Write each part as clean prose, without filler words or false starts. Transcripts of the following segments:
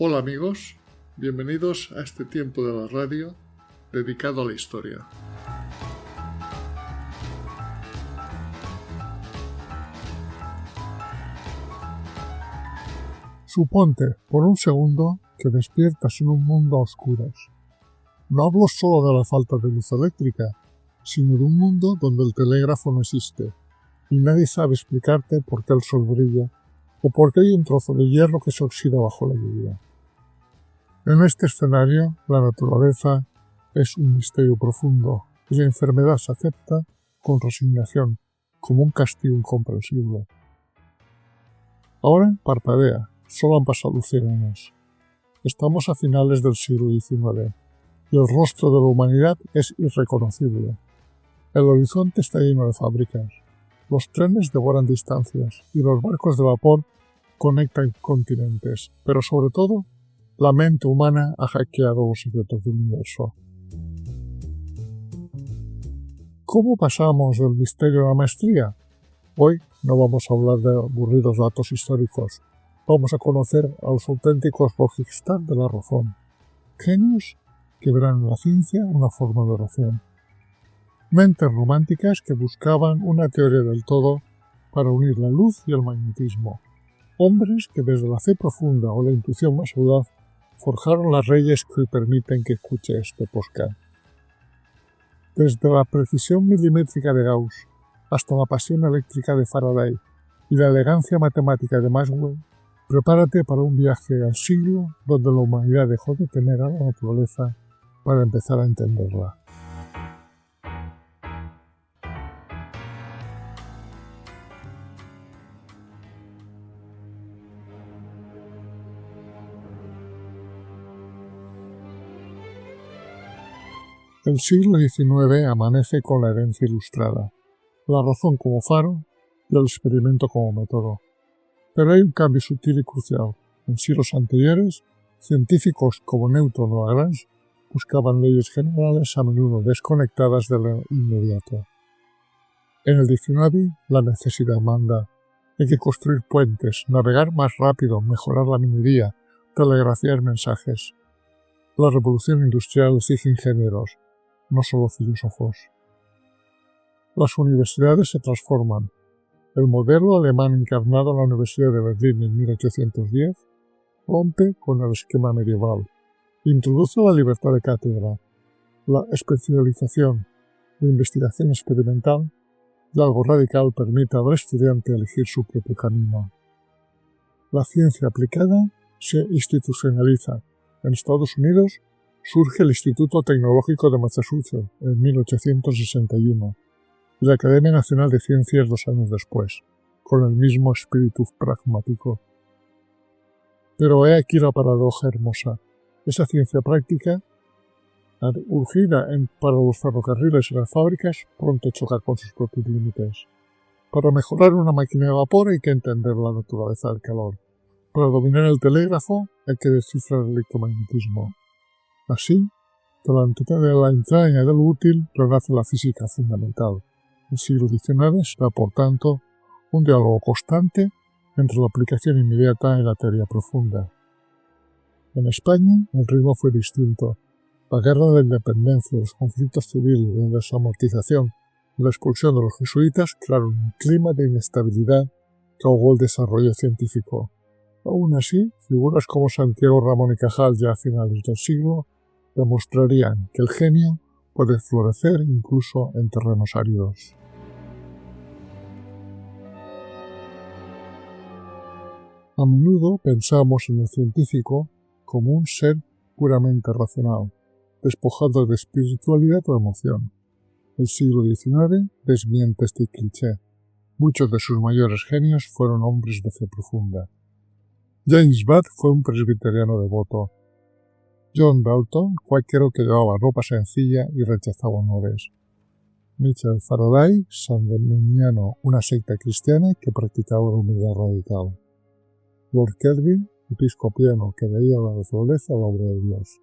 Hola amigos, bienvenidos a este tiempo de la radio dedicado a la historia. Suponte, por un segundo, que despiertas en un mundo a oscuras. No hablo solo de la falta de luz eléctrica, sino de un mundo donde el telégrafo no existe, y nadie sabe explicarte por qué el sol brilla, o por qué hay un trozo de hierro que se oxida bajo la lluvia. En este escenario, la naturaleza es un misterio profundo, y la enfermedad se acepta con resignación, como un castigo incomprensible. Ahora parpadea. Solo han pasado 100 años. Estamos a finales del siglo XIX y el rostro de la humanidad es irreconocible. El horizonte está lleno de fábricas, los trenes devoran distancias y los barcos de vapor conectan continentes, pero sobre todo, la mente humana ha hackeado los secretos del universo. ¿Cómo pasamos del misterio a la maestría? Hoy no vamos a hablar de aburridos datos históricos. Vamos a conocer a los auténticos logistas de la razón, genios que verán en la ciencia una forma de oración, mentes románticas que buscaban una teoría del todo para unir la luz y el magnetismo, hombres que desde la fe profunda o la intuición más audaz forjaron las leyes que hoy permiten que escuche este podcast. Desde la precisión milimétrica de Gauss hasta la pasión eléctrica de Faraday y la elegancia matemática de Maxwell, prepárate para un viaje al siglo donde la humanidad dejó de temer a la naturaleza para empezar a entenderla. El siglo XIX amanece con la herencia ilustrada, la razón como faro y el experimento como método. Pero hay un cambio sutil y crucial. En siglos anteriores, científicos como Newton o Lagrange buscaban leyes generales a menudo desconectadas de lo inmediato. En el XIX, la necesidad manda. Hay que construir puentes, navegar más rápido, mejorar la minería, telegrafiar mensajes. La revolución industrial exige ingenieros, no solo filósofos. Las universidades se transforman. El modelo alemán encarnado en la Universidad de Berlín en 1810 rompe con el esquema medieval, introduce la libertad de cátedra, la especialización, la investigación experimental y algo radical permite al estudiante elegir su propio camino. La ciencia aplicada se institucionaliza. En Estados Unidos surge el Instituto Tecnológico de Massachusetts en 1861. Y la Academia Nacional de Ciencias 2 años después, con el mismo espíritu pragmático. Pero he aquí la paradoja hermosa. Esa ciencia práctica, urgida para los ferrocarriles y las fábricas, pronto choca con sus propios límites. Para mejorar una máquina de vapor hay que entender la naturaleza del calor. Para dominar el telégrafo hay que descifrar el electromagnetismo. Así, delante de la entraña del útil, renace la física fundamental. El siglo XIX será, por tanto, un diálogo constante entre la aplicación inmediata y la teoría profunda. En España, el ritmo fue distinto. La guerra de la independencia, los conflictos civiles, la desamortización y la expulsión de los jesuitas crearon un clima de inestabilidad que ahogó el desarrollo científico. Aún así, figuras como Santiago Ramón y Cajal ya a finales del siglo demostrarían que el genio puede florecer incluso en terrenos áridos. A menudo pensamos en el científico como un ser puramente racional, despojado de espiritualidad o emoción. El siglo XIX desmiente este cliché. Muchos de sus mayores genios fueron hombres de fe profunda. James Watt fue un presbiteriano devoto. John Dalton, cuáquero que llevaba ropa sencilla y rechazaba honores. Michael Faraday, sandemoniano, una secta cristiana que practicaba la humildad radical. Lord Kelvin, episcopiano que veía la naturaleza la obra de Dios.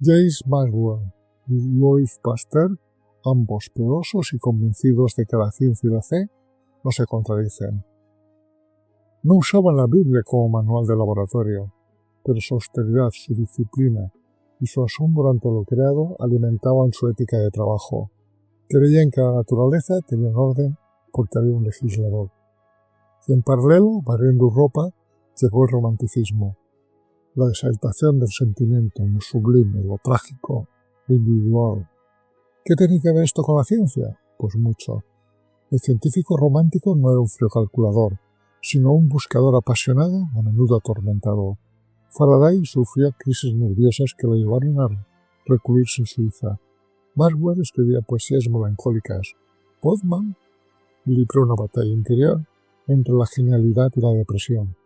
James Maxwell y Louis Pasteur, ambos piadosos y convencidos de que la ciencia y la fe no se contradicen. No usaban la Biblia como manual de laboratorio, pero su austeridad, su disciplina y su asombro ante lo creado alimentaban su ética de trabajo. Creían que la naturaleza tenía un orden porque había un legislador. Y en paralelo, barriendo Europa, llegó el romanticismo, la exaltación del sentimiento, lo sublime, lo trágico, lo individual. ¿Qué tenía que ver esto con la ciencia? Pues mucho. El científico romántico no era un frío calculador, sino un buscador apasionado, a menudo atormentado. Faraday sufría crisis nerviosas que lo llevaron a recluirse en Suiza. Maxwell escribía poesías melancólicas. Boltzmann libró una batalla interior entre la genialidad y la depresión.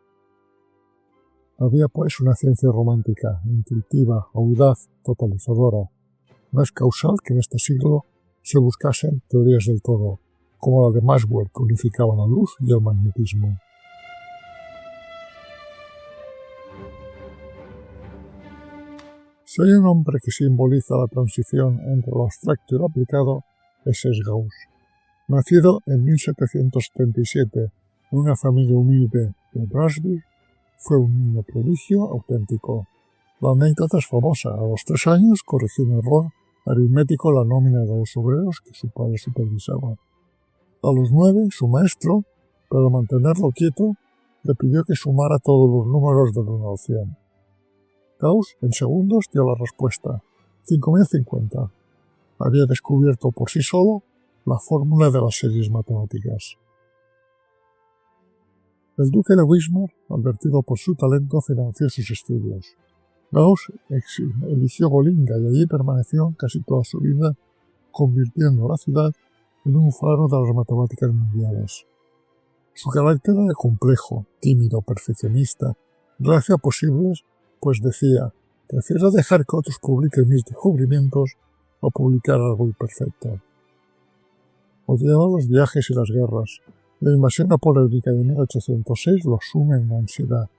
Había pues una ciencia romántica, intuitiva, audaz, totalizadora. No es causal que en este siglo se buscasen teorías del todo, como la de Maxwell, que unificaba la luz y el magnetismo. Si hay un hombre que simboliza la transición entre lo abstracto y lo aplicado, ese es Gauss. Nacido en 1777 en una familia humilde de Brunswick, fue un niño prodigio auténtico. La anécdota es famosa. A los 3 años corrigió un error aritmético la nómina de los obreros que su padre supervisaba. A los 9, su maestro, para mantenerlo quieto, le pidió que sumara todos los números del 1 al 100. Gauss, en segundos, dio la respuesta: 5050. Había descubierto por sí solo la fórmula de las series matemáticas. El duque de Weimar, advertido por su talento, financió sus estudios. Gauss eligió Golinga y allí permaneció casi toda su vida, convirtiendo la ciudad en un faro de las matemáticas mundiales. Su carácter era complejo, tímido, perfeccionista, reacio a posibles, pues decía: prefiero dejar que otros publiquen mis descubrimientos o publicar algo imperfecto. Odiaba los viajes y las guerras. La invasión napoleónica de 1806 lo sume en la ansiedad,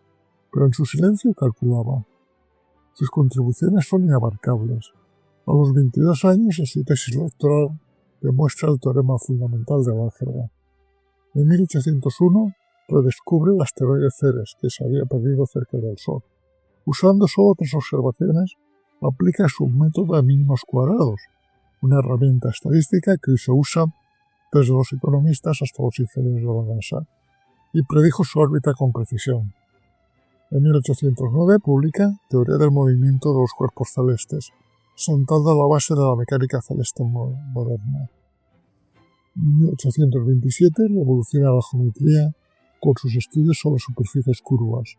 pero en su silencio calculaba. Sus contribuciones son inabarcables. A los 22 años, en su tesis doctoral, demuestra el teorema fundamental del álgebra. En 1801, redescubre el asteroide Ceres, que se había perdido cerca del Sol. Usando solo 3 observaciones, aplica su método de mínimos cuadrados, una herramienta estadística que hoy se usa desde los economistas hasta los ingenieros de la NASA, y predijo su órbita con precisión. En 1809 publica Teoría del movimiento de los cuerpos celestes, sentando la base de la mecánica celeste moderna. En 1827 revoluciona la geometría con sus estudios sobre superficies curvas,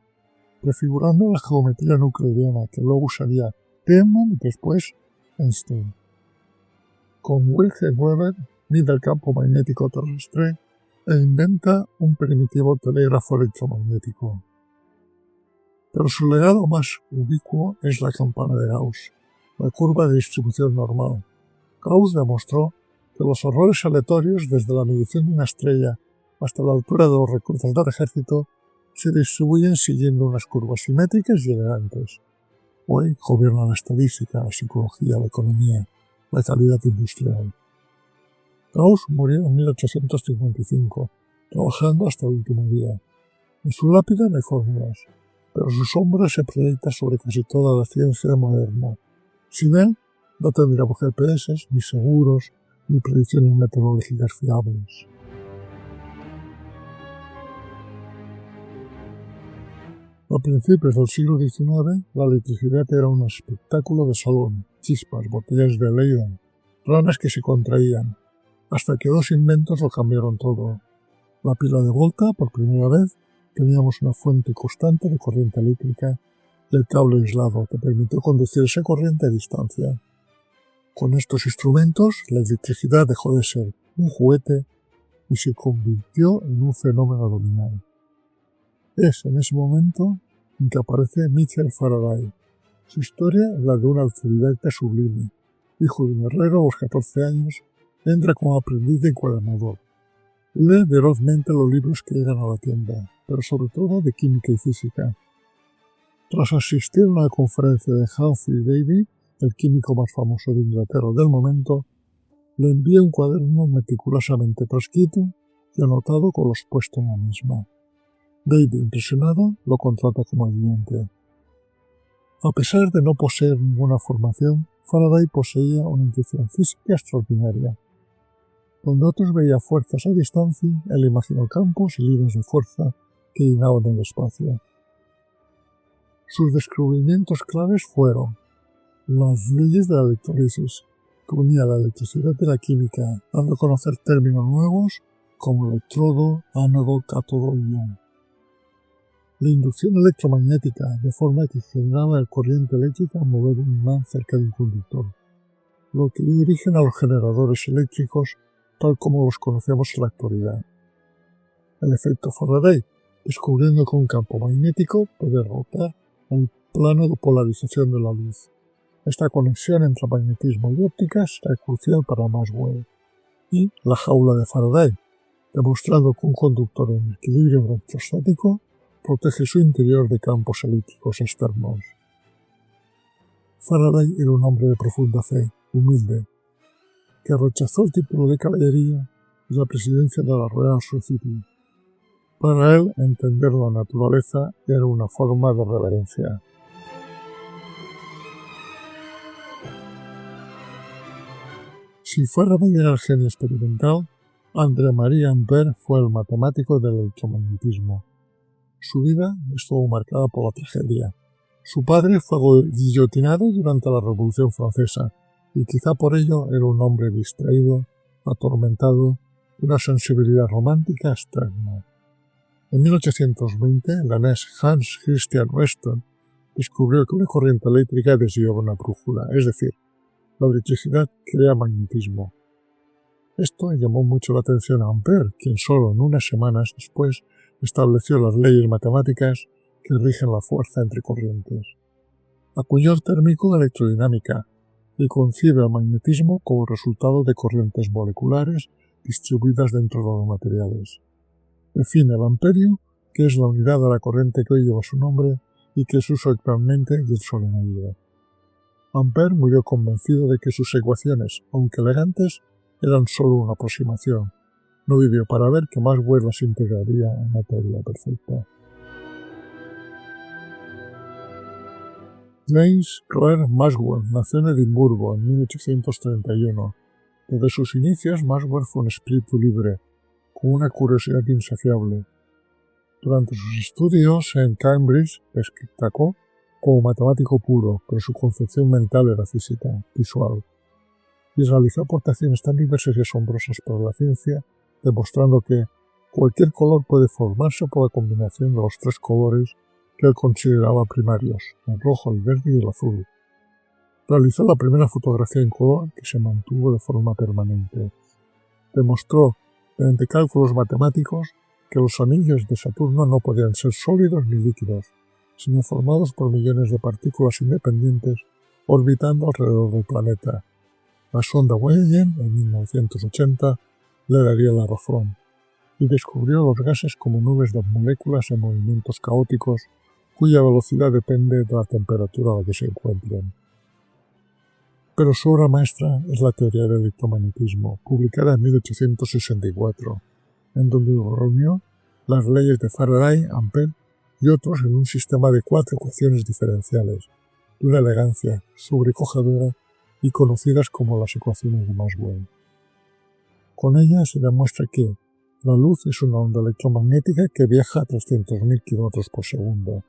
prefigurando la geometría euclidiana que luego usaría Riemann y después Einstein. Con Wilhelm Weber mide el campo magnético terrestre e inventa un primitivo telégrafo electromagnético. Pero su legado más ubicuo es la campana de Gauss, la curva de distribución normal. Gauss demostró que los errores aleatorios desde la medición de una estrella hasta la altura de los reclutas del ejército se distribuyen siguiendo unas curvas simétricas y elegantes. Hoy gobierna la estadística, la psicología, la economía, la calidad industrial. Gauss murió en 1855, trabajando hasta el último día. En su lápida no hay fórmulas, pero su sombra se proyecta sobre casi toda la ciencia moderna. Sin él, no tendríamos GPS, ni seguros, ni predicciones meteorológicas fiables. A principios del siglo XIX, la electricidad era un espectáculo de salón: chispas, botellas de Leyden, ranas que se contraían, hasta que 2 inventos lo cambiaron todo. La pila de Volta, por primera vez, teníamos una fuente constante de corriente eléctrica y el cable aislado que permitió conducir esa corriente a distancia. Con estos instrumentos, la electricidad dejó de ser un juguete y se convirtió en un fenómeno dominante. Es en ese momento en que aparece Michael Faraday. Su historia es la de un autodidacta sublime. Hijo de un herrero a los 14 años, entra como aprendiz de encuadernador. Lee velozmente los libros que llegan a la tienda, pero sobre todo de química y física. Tras asistir a una conferencia de Humphrey Davy, el químico más famoso de Inglaterra del momento, le envía un cuaderno meticulosamente transcrito y anotado con los puestos en la misma. Davy, impresionado, lo contrata como ayudante. A pesar de no poseer ninguna formación, Faraday poseía una intuición física extraordinaria. Donde otros veían fuerzas a distancia, él imaginó campos y líneas de fuerza que llenaban el espacio. Sus descubrimientos claves fueron las leyes de la electrólisis, que unía la electricidad y la química, dando a conocer términos nuevos como electrodo, ánodo, cátodo y ion. La inducción electromagnética, de forma que generaba el corriente eléctrica al mover un imán cerca de un conductor, lo que dio origen a los generadores eléctricos tal como los conocemos en la actualidad. El efecto Faraday, descubriendo que un campo magnético puede rotar el plano de polarización de la luz. Esta conexión entre magnetismo y óptica será crucial para Maxwell. Y la jaula de Faraday, demostrando que un conductor en equilibrio electrostático protege su interior de campos eléctricos externos. Faraday era un hombre de profunda fe, humilde, que rechazó el título de caballería y la presidencia de la Royal Society. Para él, entender la naturaleza era una forma de reverencia. Si Faraday era el genio experimental, André-Marie Ampère fue el matemático del electromagnetismo. Su vida estuvo marcada por la tragedia. Su padre fue guillotinado durante la Revolución Francesa y quizá por ello era un hombre distraído, atormentado, de una sensibilidad romántica externa. En 1820, el danés Hans Christian Weston descubrió que una corriente eléctrica desviaba una brújula, es decir, la electricidad crea magnetismo. Esto llamó mucho la atención a Ampère, quien solo en unas semanas después estableció las leyes matemáticas que rigen la fuerza entre corrientes. Acuñó el térmico de electrodinámica y concibe el magnetismo como resultado de corrientes moleculares distribuidas dentro de los materiales. Define el amperio, que es la unidad de la corriente que hoy lleva su nombre y que se usa actualmente y el solenoide. Ampère murió convencido de que sus ecuaciones, aunque elegantes, eran solo una aproximación. No vivió para ver que Maxwell las integraría en una teoría perfecta. James Clerk Maxwell nació en Edimburgo en 1831. Desde sus inicios, Maxwell fue un espíritu libre, con una curiosidad insaciable. Durante sus estudios en Cambridge destacó como matemático puro, pero su concepción mental era física, visual, y realizó aportaciones tan diversas y asombrosas para la ciencia, demostrando que cualquier color puede formarse por la combinación de los tres colores que él consideraba primarios, el rojo, el verde y el azul. Realizó la primera fotografía en color que se mantuvo de forma permanente. Demostró, mediante cálculos matemáticos, que los anillos de Saturno no podían ser sólidos ni líquidos, sino formados por millones de partículas independientes orbitando alrededor del planeta. La sonda Voyager, en 1980, le daría la razón, y descubrió los gases como nubes de moléculas en movimientos caóticos cuya velocidad depende de la temperatura a la que se encuentren. Pero su obra maestra es la teoría del electromagnetismo, publicada en 1864, en donde reunió las leyes de Faraday, Ampère y otros en un sistema de 4 ecuaciones diferenciales, de una elegancia sobrecogedora y conocidas como las ecuaciones de Maxwell. Con ellas se demuestra que la luz es una onda electromagnética que viaja a 300.000 km por segundo.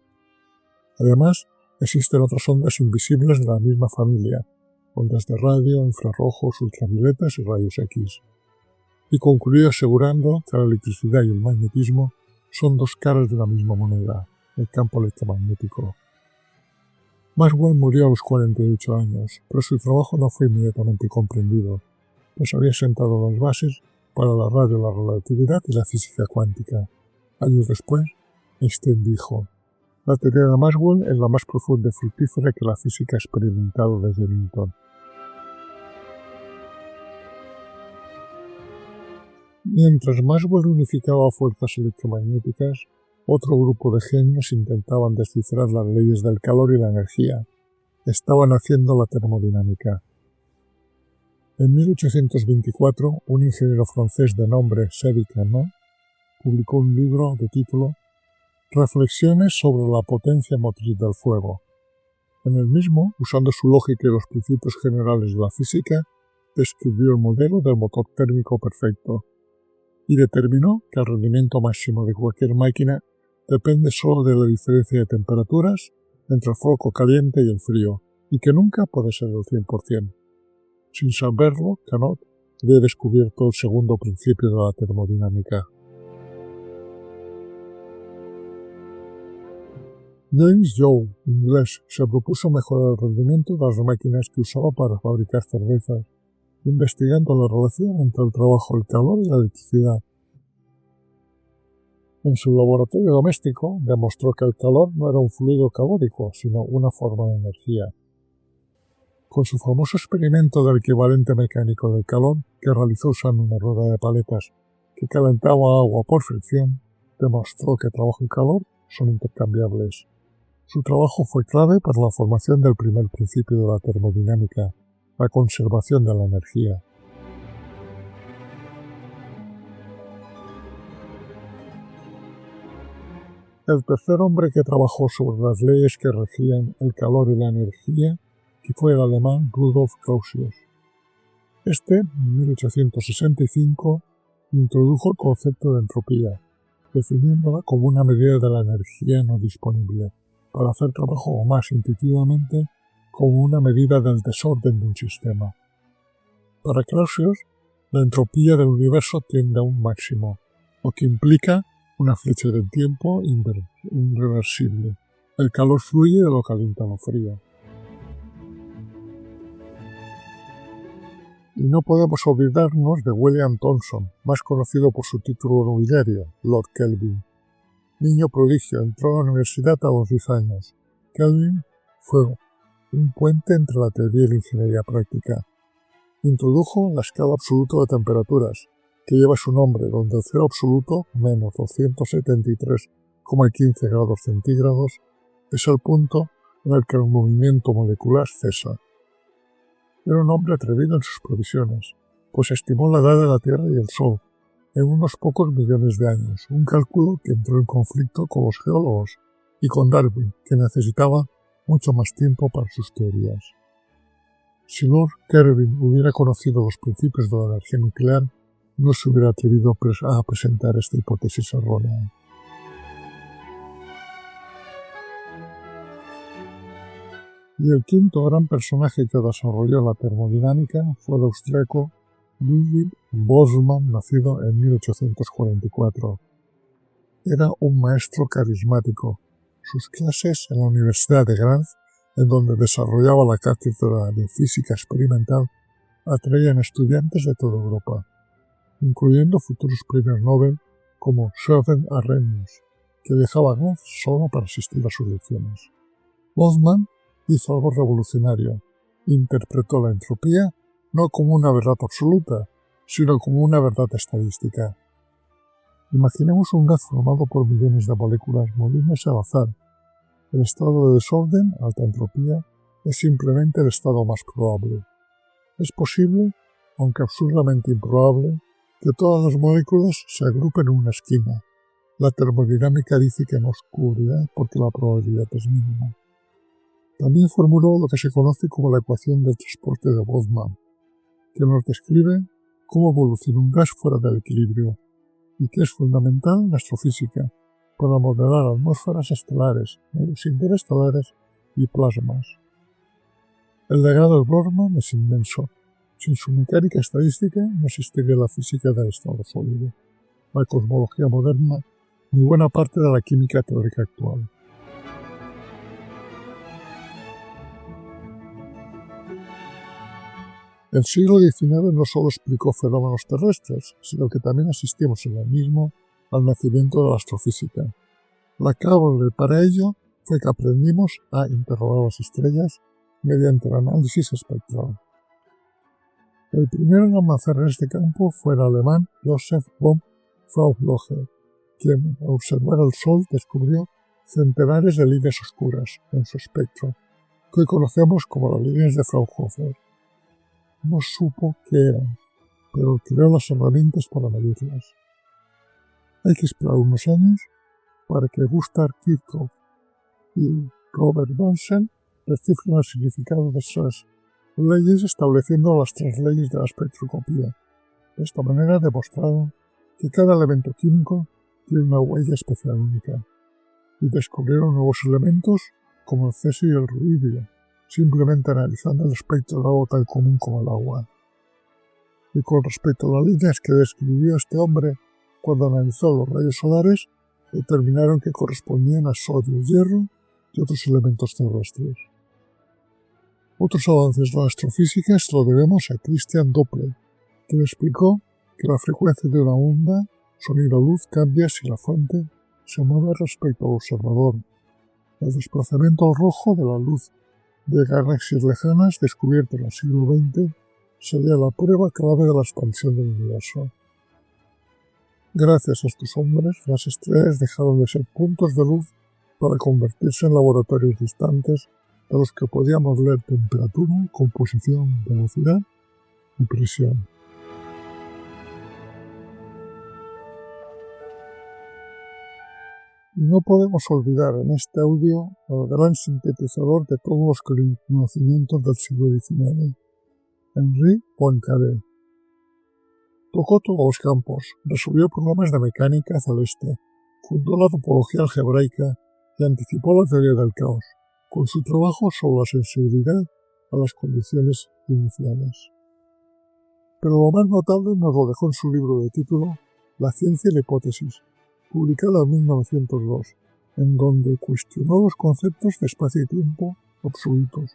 Además, existen otras ondas invisibles de la misma familia, ondas de radio, infrarrojos, ultravioletas y rayos X. Y concluyó asegurando que la electricidad y el magnetismo son dos caras de la misma moneda, el campo electromagnético. Maxwell murió a los 48 años, pero su trabajo no fue inmediatamente comprendido, pues había sentado las bases para la radio, la relatividad y la física cuántica. Años después, Einstein dijo: la teoría de Maxwell es la más profunda y fructífera que la física ha experimentado desde Newton. Mientras Maxwell unificaba fuerzas electromagnéticas, otro grupo de genios intentaban descifrar las leyes del calor y la energía. Estaban haciendo la termodinámica. En 1824, un ingeniero francés de nombre Cédric Carnot publicó un libro de título Reflexiones sobre la potencia motriz del fuego. En el mismo, usando su lógica y los principios generales de la física, describió el modelo del motor térmico perfecto y determinó que el rendimiento máximo de cualquier máquina depende solo de la diferencia de temperaturas entre el foco caliente y el frío, y que nunca puede ser del 100%. Sin saberlo, Carnot había descubierto el segundo principio de la termodinámica. James Joule, inglés, se propuso mejorar el rendimiento de las máquinas que usaba para fabricar cervezas, investigando la relación entre el trabajo, el calor y la electricidad. En su laboratorio doméstico demostró que el calor no era un fluido calórico, sino una forma de energía. Con su famoso experimento del equivalente mecánico del calor, que realizó usando una rueda de paletas que calentaba agua por fricción, demostró que trabajo y calor son intercambiables. Su trabajo fue clave para la formación del primer principio de la termodinámica, la conservación de la energía. El tercer hombre que trabajó sobre las leyes que regían el calor y la energía fue el alemán Rudolf Clausius. Este, en 1865, introdujo el concepto de entropía, definiéndola como una medida de la energía no disponible, para hacer trabajo más intuitivamente como una medida del desorden de un sistema. Para Clausius, la entropía del universo tiende a un máximo, lo que implica una flecha del tiempo irreversible. El calor fluye de lo caliente a lo frío. Y no podemos olvidarnos de William Thomson, más conocido por su título nobiliario, Lord Kelvin. Niño prodigio, entró a la universidad a los 10 años. Kelvin fue un puente entre la teoría y la ingeniería práctica. Introdujo la escala absoluta de temperaturas, que lleva su nombre, donde el cero absoluto, menos 273,15 grados centígrados, es el punto en el que el movimiento molecular cesa. Era un hombre atrevido en sus previsiones, pues estimó la edad de la Tierra y el Sol en unos pocos millones de años, un cálculo que entró en conflicto con los geólogos y con Darwin, que necesitaba mucho más tiempo para sus teorías. Si Lord Kelvin hubiera conocido los principios de la energía nuclear, no se hubiera atrevido a presentar esta hipótesis errónea. Y el quinto gran personaje que desarrolló la termodinámica fue el austríaco Ludwig Boltzmann, nacido en 1844. Era un maestro carismático. Sus clases en la Universidad de Graz, en donde desarrollaba la cátedra de física experimental, atraían estudiantes de toda Europa, incluyendo futuros premios Nobel como Schöpfen Arrhenius, que viajaba a Graz solo para asistir a sus lecciones. Boltzmann hizo algo revolucionario. Interpretó la entropía no como una verdad absoluta, sino como una verdad estadística. Imaginemos un gas formado por millones de moléculas moviéndose al azar. El estado de desorden, alta entropía, es simplemente el estado más probable. Es posible, aunque absurdamente improbable, que todas las moléculas se agrupen en una esquina. La termodinámica dice que no ocurrirá porque la probabilidad es mínima. También formuló lo que se conoce como la ecuación del transporte de Boltzmann, que nos describe cómo evoluciona un gas fuera del equilibrio y que es fundamental en astrofísica para modelar atmósferas estelares, medios interestelares y plasmas. El legado de Boltzmann es inmenso. Sin su mecánica estadística no existiría la física del estado sólido, la cosmología moderna ni buena parte de la química teórica actual. El siglo XIX no solo explicó fenómenos terrestres, sino que también asistimos en el mismo al nacimiento de la astrofísica. La clave para ello fue que aprendimos a interrogar las estrellas mediante el análisis espectral. El primero en avanzar en este campo fue el alemán Joseph von Fraunhofer, quien al observar el Sol descubrió centenares de líneas oscuras en su espectro, que hoy conocemos como las líneas de Fraunhofer. No supo qué eran, pero creó las herramientas para medirlas. Hay que esperar unos años para que Gustav Kirchhoff y Robert Bunsen recifran el significado de esas leyes estableciendo las 3 leyes de la espectroscopía. De esta manera demostraron que cada elemento químico tiene una huella especial única, y descubrieron nuevos elementos como el cesio y el rubidio, simplemente analizando el espectro de algo tan común como el agua. Y con respecto a las líneas que describió este hombre cuando analizó los rayos solares, determinaron que correspondían a sodio, hierro y otros elementos terrestres. Otros avances de la astrofísica se lo debemos a Christian Doppler, quien explicó que la frecuencia de una onda, sonido o luz, cambia si la fuente se mueve respecto al observador. El desplazamiento al rojo de la luz de galaxias lejanas descubierta en el siglo XX sería la prueba clave de la expansión del universo. Gracias a estos hombres, las estrellas dejaron de ser puntos de luz para convertirse en laboratorios distantes de los que podíamos leer temperatura, composición, velocidad y presión. Y no podemos olvidar en este audio al gran sintetizador de todos los conocimientos del siglo XIX, Henri Poincaré. Tocó todos los campos, resolvió problemas de mecánica celeste, fundó la topología algebraica y anticipó la teoría del caos, con su trabajo sobre la sensibilidad a las condiciones iniciales. Pero lo más notable nos lo dejó en su libro de título La ciencia y la hipótesis, publicado en 1902, en donde cuestionó los conceptos de espacio y tiempo absolutos.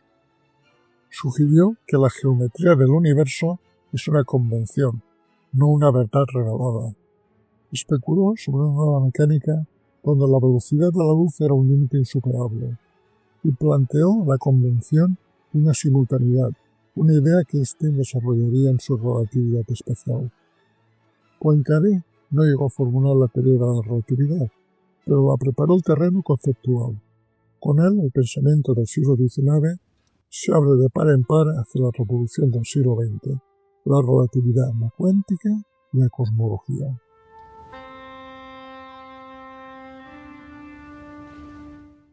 Sugirió que la geometría del universo es una convención, no una verdad revelada. Especuló sobre una nueva mecánica donde la velocidad de la luz era un límite insuperable, y planteó la convención de una simultaneidad, una idea que Einstein desarrollaría en su relatividad especial. Poincaré no llegó a formular la teoría de la relatividad, pero la preparó el terreno conceptual. Con él, el pensamiento del siglo XIX se abre de par en par hacia la revolución del siglo XX, la relatividad, la cuántica y la cosmología.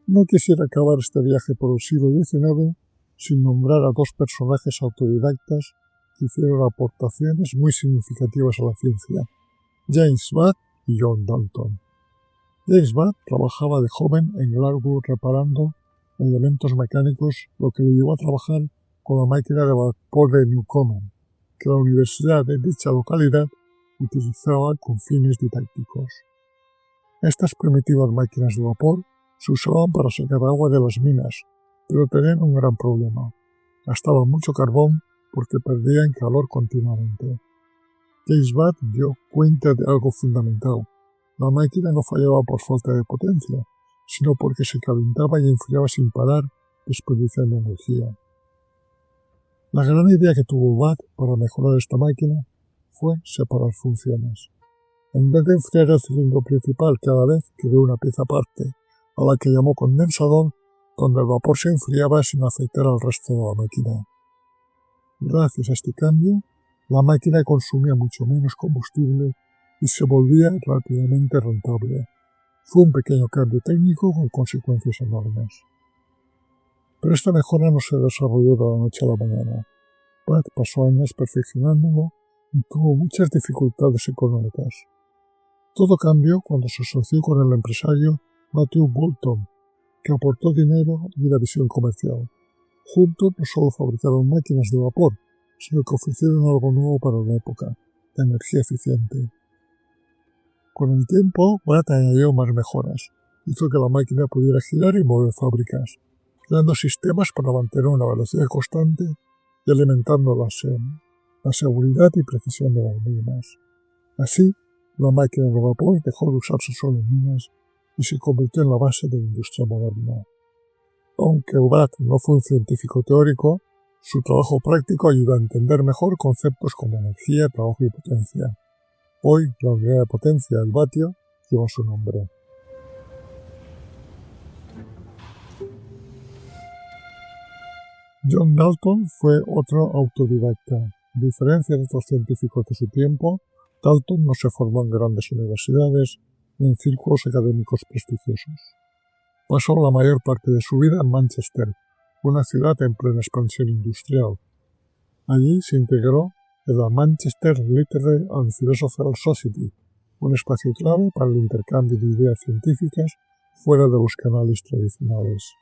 No quisiera acabar este viaje por el siglo XIX sin nombrar a 2 personajes autodidactas que hicieron aportaciones muy significativas a la ciencia, James Watt y John Dalton. James Watt trabajaba de joven en Glasgow reparando elementos mecánicos, lo que le llevó a trabajar con la máquina de vapor de Newcomen, que la universidad de dicha localidad utilizaba con fines didácticos. Estas primitivas máquinas de vapor se usaban para sacar agua de las minas, pero tenían un gran problema. Gastaban mucho carbón porque perdían calor continuamente. James Watt dio cuenta de algo fundamental. La máquina no fallaba por falta de potencia, sino porque se calentaba y enfriaba sin parar, desperdiciando energía. La gran idea que tuvo Watt para mejorar esta máquina fue separar funciones. En vez de enfriar el cilindro principal cada vez, creó una pieza aparte, a la que llamó condensador, donde el vapor se enfriaba sin afectar al resto de la máquina. Gracias a este cambio, la máquina consumía mucho menos combustible y se volvía rápidamente rentable. Fue un pequeño cambio técnico con consecuencias enormes. Pero esta mejora no se desarrolló de la noche a la mañana. Watt pasó años perfeccionándolo y tuvo muchas dificultades económicas. Todo cambió cuando se asoció con el empresario Matthew Boulton, que aportó dinero y la visión comercial. Juntos no solo fabricaron máquinas de vapor, sino que ofrecieron algo nuevo para la época, la energía eficiente. Con el tiempo, Watt añadió más mejoras. Hizo que la máquina pudiera girar y mover fábricas, creando sistemas para mantener una velocidad constante y alimentando la seguridad y precisión de las mismas. Así, la máquina de vapor dejó de usarse solo en minas y se convirtió en la base de la industria moderna. Aunque Watt no fue un científico teórico, su trabajo práctico ayudó a entender mejor conceptos como energía, trabajo y potencia. Hoy, la unidad de potencia, el vatio, lleva su nombre. John Dalton fue otro autodidacta. A diferencia de otros científicos de su tiempo, Dalton no se formó en grandes universidades ni en círculos académicos prestigiosos. Pasó la mayor parte de su vida en Manchester, una ciudad en plena expansión industrial. Allí se integró en la Manchester Literary and Philosophical Society, un espacio clave para el intercambio de ideas científicas fuera de los canales tradicionales.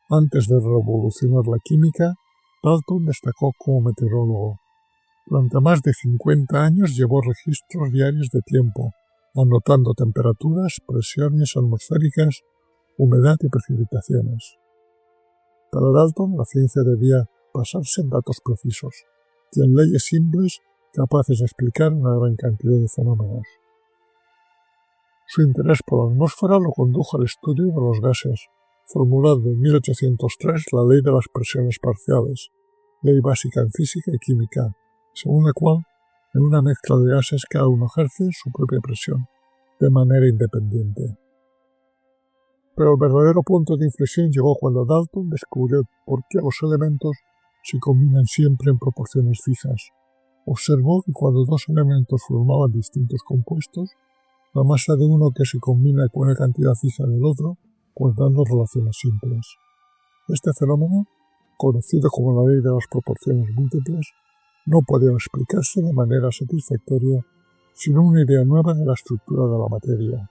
Antes de revolucionar la química, Dalton destacó como meteorólogo. Durante más de 50 años llevó registros diarios de tiempo, anotando temperaturas, presiones atmosféricas, humedad y precipitaciones. Para Dalton, la ciencia debía basarse en datos precisos y en leyes simples capaces de explicar una gran cantidad de fenómenos. Su interés por la atmósfera lo condujo al estudio de los gases, formulando en 1803 la ley de las presiones parciales, ley básica en física y química, según la cual, en una mezcla de gases cada uno ejerce su propia presión, de manera independiente. Pero el verdadero punto de inflexión llegó cuando Dalton descubrió por qué los elementos se combinan siempre en proporciones fijas. Observó que cuando dos elementos formaban distintos compuestos, la masa de uno que se combina con una cantidad fija del otro, guardando relaciones simples. Este fenómeno, conocido como la ley de las proporciones múltiples, no podía explicarse de manera satisfactoria sin una idea nueva de la estructura de la materia.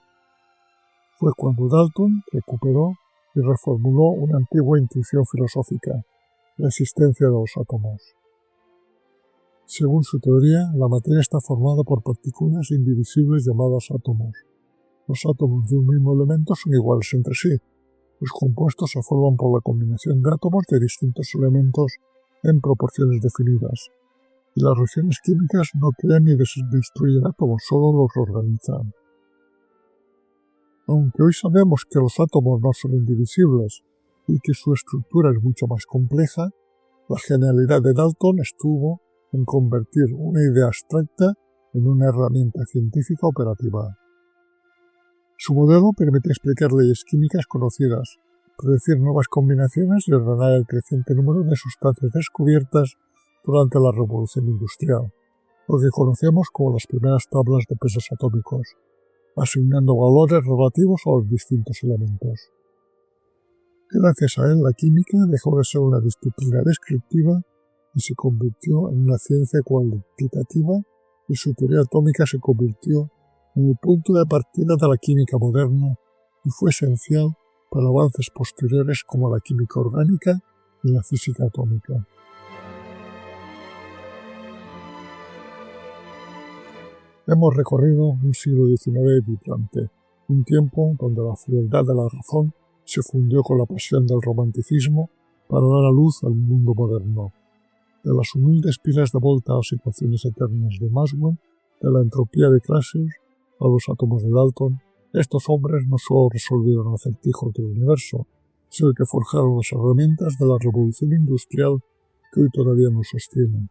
Fue cuando Dalton recuperó y reformuló una antigua intuición filosófica, la existencia de los átomos. Según su teoría, la materia está formada por partículas indivisibles llamadas átomos. Los átomos de un mismo elemento son iguales entre sí. Los compuestos se forman por la combinación de átomos de distintos elementos en proporciones definidas. Y las reacciones químicas no crean ni destruyen átomos, solo los organizan. Aunque hoy sabemos que los átomos no son indivisibles y que su estructura es mucho más compleja, la genialidad de Dalton estuvo en convertir una idea abstracta en una herramienta científica operativa. Su modelo permite explicar leyes químicas conocidas, predecir nuevas combinaciones y ordenar el creciente número de sustancias descubiertas durante la revolución industrial, lo que conocemos como las primeras tablas de pesos atómicos, asignando valores relativos a los distintos elementos. Gracias a él, la química dejó de ser una disciplina descriptiva y se convirtió en una ciencia cuantitativa, y su teoría atómica se convirtió en el punto de partida de la química moderna y fue esencial para avances posteriores como la química orgánica y la física atómica. Hemos recorrido un siglo XIX vibrante, un tiempo donde la frialdad de la razón se fundió con la pasión del romanticismo para dar a luz al mundo moderno. De las humildes pilas de volta a las ecuaciones eternas de Maxwell, de la entropía de Clausius a los átomos de Dalton, estos hombres no solo resolvieron acertijos del universo, sino que forjaron las herramientas de la revolución industrial que hoy todavía nos sostienen.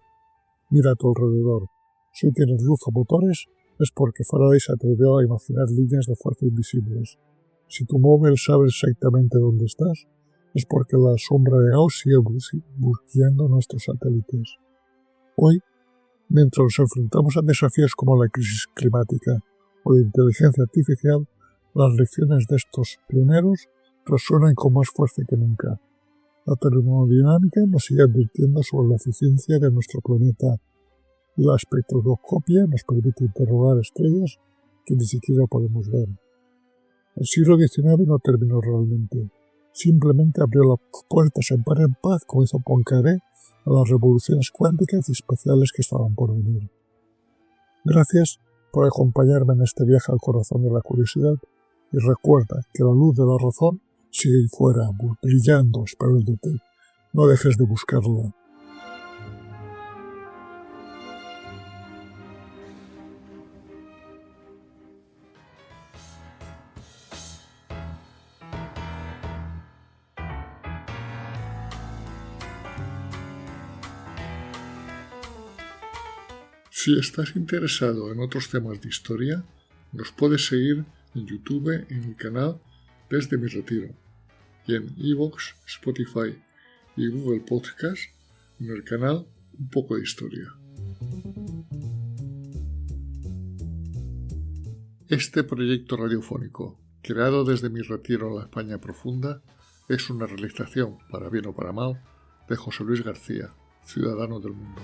Mira a tu alrededor. Si hoy tienes luz o motores, es porque Faraday se atrevió a imaginar líneas de fuerza invisibles. Si tu móvil sabe exactamente dónde estás, es porque la sombra de Gauss sigue buscando nuestros satélites. Hoy, mientras nos enfrentamos a desafíos como la crisis climática o la inteligencia artificial, las lecciones de estos pioneros resuenan con más fuerza que nunca. La termodinámica nos sigue advirtiendo sobre la eficiencia de nuestro planeta y la espectroscopia nos permite interrogar estrellas que ni siquiera podemos ver. El siglo XIX no terminó realmente. Simplemente abrió las puertas en par en paz, como hizo Poincaré, a las revoluciones cuánticas y espaciales que estaban por venir. Gracias por acompañarme en este viaje al corazón de la curiosidad y recuerda que la luz de la razón sigue ahí fuera, brillando, esperándote. No dejes de buscarla. Si estás interesado en otros temas de historia, nos puedes seguir en YouTube en el canal Desde mi Retiro y en iVoox, Spotify y Google Podcast en el canal Un poco de Historia. Este proyecto radiofónico, creado desde mi retiro en la España profunda, es una realización, para bien o para mal, de José Luis García, ciudadano del mundo.